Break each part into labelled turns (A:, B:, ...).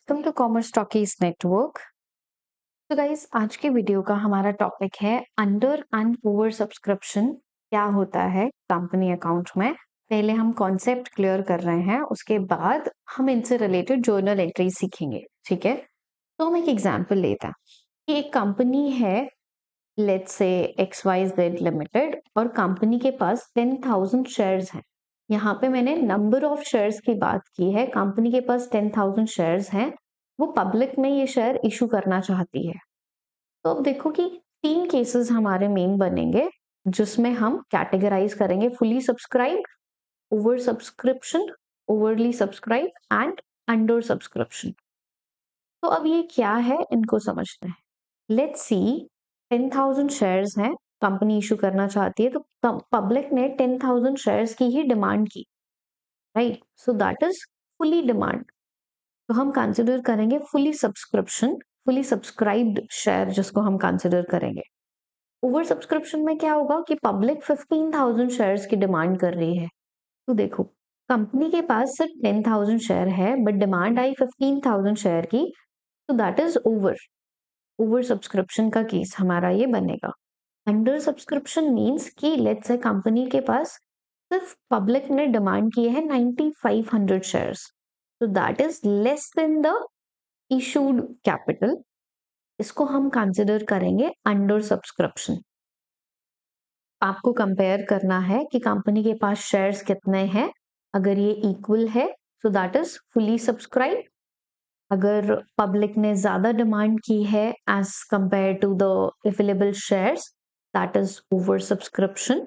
A: Welcome to commerce talkies network. तो guys, आज के वीडियो का हमारा टॉपिक है अंडर एंड ओवर सब्सक्रिप्शन क्या होता है कंपनी अकाउंट में। पहले हम कॉन्सेप्ट क्लियर कर रहे हैं, उसके बाद हम इनसे रिलेटेड जर्नल एंट्री सीखेंगे। ठीक है, तो हम एक एग्जांपल लेते हैं कि एक कंपनी है, लेट्स से XYZ लिमिटेड, और कंपनी के पास 10,000 शेयर्स हैं। यहाँ पे मैंने नंबर ऑफ शेयर्स की बात की है। कंपनी के पास 10,000 शेयर्स हैं, वो पब्लिक में ये शेयर इशू करना चाहती है। तो अब देखो कि तीन केसेस हमारे मेन बनेंगे, जिसमें हम कैटेगराइज करेंगे: fully subscribe, over subscription, overly subscribe and under subscription. तो अब ये क्या है, इनको समझते हैं। लेट्स सी, 10,000 शेयर्स हैं, कंपनी इशू करना चाहती है, तो पब्लिक ने 10,000 शेयर्स की ही डिमांड की, right? So that is fully demand. तो हम कंसिडर करेंगे fully subscription, fully subscribed share जिसको हम कंसिडर करेंगे। ओवर सब्सक्रिप्शन में क्या होगा कि पब्लिक 15,000 शेयर्स की डिमांड कर रही है। तो देखो, कंपनी के पास सिर्फ 10,000 शेयर है, बट डिमांड आई 15,000 शेयर की, तो that is over. Over subscription का केस हमारा ये बनेगा। अंडर सब्सक्रिप्शन मीन्स कि लेट्स से कंपनी के पास सिर्फ पब्लिक ने डिमांड की है 9,500 शेयर्स, तो that is less than the issued capital. इसको हम कंसिडर करेंगे अंडर सब्सक्रिप्शन। आपको कंपेयर करना है कि कंपनी के पास शेयर्स कितने हैं। अगर ये इक्वल है तो दैट इज फुली सब्सक्राइब। अगर पब्लिक ने ज्यादा डिमांड की है as compare to the available shares, that is over subscription.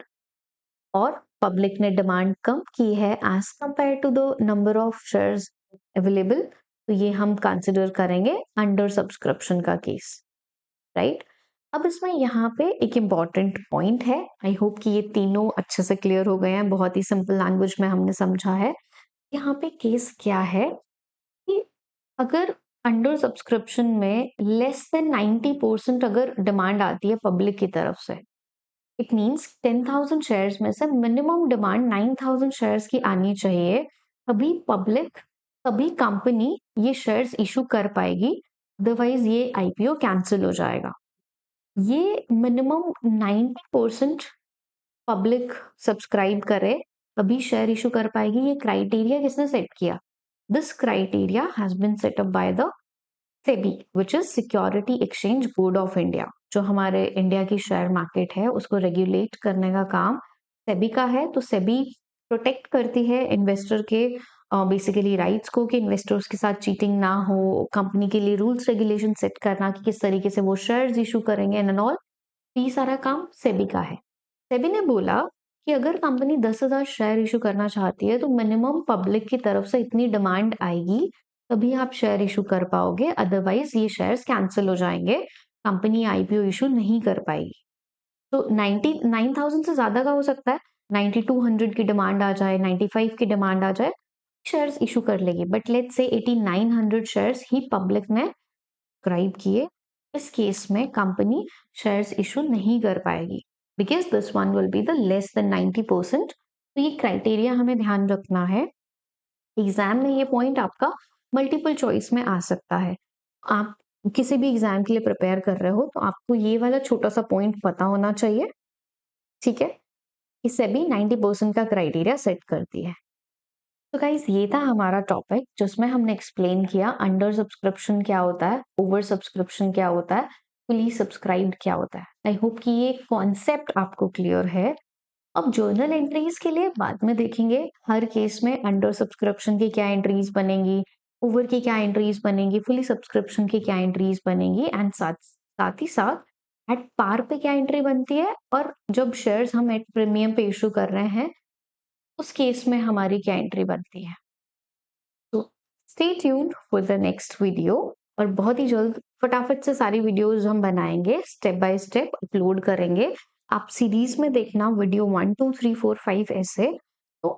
A: और पब्लिक ने डिमांड कम की है as compare to the number of shares available, तो ये हम कंसिडर करेंगे अंडर सब्सक्रिप्शन का केस, राइट? अब इसमें यहाँ पे एक इम्पॉर्टेंट पॉइंट है। आई होप कि ये तीनों अच्छे से क्लियर हो गए हैं, बहुत ही सिंपल लैंग्वेज में हमने समझा है। यहाँ पे केस क्या है कि अगर अंडर सब्सक्रिप्शन में लेस देन 90% अगर डिमांड आती है पब्लिक की तरफ से, इट मीन्स 10,000 शेयर्स में से मिनिमम डिमांड 9,000 शेयर्स की आनी चाहिए, तभी पब्लिक, तभी कंपनी ये शेयर्स इशू कर पाएगी। अदरवाइज ये आईपीओ कैंसिल हो जाएगा। ये मिनिमम 90% पब्लिक सब्सक्राइब करे तभी शेयर इशू कर पाएगी। ये क्राइटेरिया किसने सेट किया? This criteria has been set up by the SEBI, which is security exchange board of India. जो हमारे इंडिया की शेयर मार्केट है उसको रेगुलेट करने का काम सेबी का है। तो सेबी प्रोटेक्ट करती है इन्वेस्टर के बेसिकली राइट्स को, कि इन्वेस्टर्स के साथ चीटिंग ना हो, कंपनी के लिए रूल्स रेगुलेशन सेट करना कि किस तरीके से वो शेयर्स इशू करेंगे एंड ऑल। ये सारा काम सेबी का है। सेबी ने बोला कि अगर कंपनी 10,000 शेयर इशू करना चाहती है तो मिनिमम पब्लिक की तरफ से इतनी डिमांड आएगी, तभी आप शेयर इशू कर पाओगे। अदरवाइज ये शेयर्स कैंसिल हो जाएंगे, कंपनी आईपीओ इशू नहीं कर पाएगी। तो 99,000 से ज्यादा का हो सकता है, 9200 की डिमांड आ जाए, 95 की डिमांड आ जाए, शेयर्स इशू कर लेगी। But let's say 8900 shares he public ने सब्सक्राइब किए, इस केस में कंपनी शेयर्स इशू नहीं कर पाएगी, because this one will be the less than 90%। तो ये क्राइटेरिया हमें ध्यान रखना है। एग्जाम में ये पॉइंट आपका मल्टीपल चॉइस में आ सकता है। आप किसी भी एग्जाम के लिए प्रिपेयर कर रहे हो तो आपको ये वाला छोटा सा पॉइंट पता होना चाहिए, ठीक है? इससे भी 90% का क्राइटेरिया सेट करती है। तो गाइज, ये था हमारा टॉपिक जिसमें हमने एक्सप्लेन किया अंडर सब्सक्रिप्शन क्या होता है, ओवर सब्सक्रिप्शन क्या होता है, फुली सब्सक्राइब्ड क्या होता है। आई होप कि ये कॉन्सेप्ट आपको क्लियर है। अब जर्नल एंट्रीज के लिए बाद में देखेंगे, हर केस में अंडर सब्सक्रिप्शन की क्या एंट्रीज बनेंगी, ओवर की क्या एंट्रीज बनेंगी, फुली सब्सक्रिप्शन की क्या एंट्रीज बनेंगी, एंड साथ साथ ही साथ एट पार पे क्या एंट्री बनती है, और जब शेयर्स हम एट प्रीमियम पे इशू कर रहे हैं उस केस में हमारी क्या एंट्री बनती है। तो stay tuned for the next video, और बहुत ही जल्द फटाफट से सारी वीडियोस हम बनाएंगे, स्टेप बाय स्टेप अपलोड करेंगे। आप सीरीज में देखना, वीडियो 1 2 3 4 5 ऐसे। तो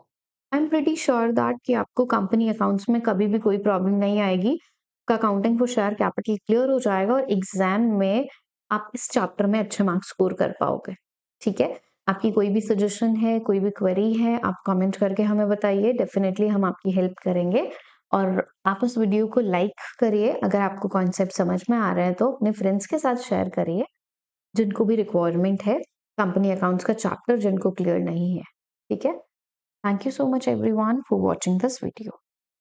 A: I am pretty sure that कि आपको कंपनी अकाउंट्स में कभी भी कोई प्रॉब्लम नहीं आएगी। आपका accounting for share capital clear हो जाएगा और एग्जाम में आप इस चैप्टर में अच्छे मार्क्स स्कोर कर पाओगे, ठीक है? आपकी कोई भी सजेशन है, कोई भी क्वेरी है, आप कमेंट करके हमें बताइए, डेफिनेटली हम आपकी हेल्प करेंगे। और आप उस वीडियो को लाइक करिए। अगर आपको कॉन्सेप्ट समझ में आ रहा है तो अपने फ्रेंड्स के साथ शेयर करिए, जिनको भी रिक्वायरमेंट है कंपनी अकाउंट्स का चैप्टर जिनको क्लियर नहीं है। ठीक है? Thank you so much everyone for watching this video.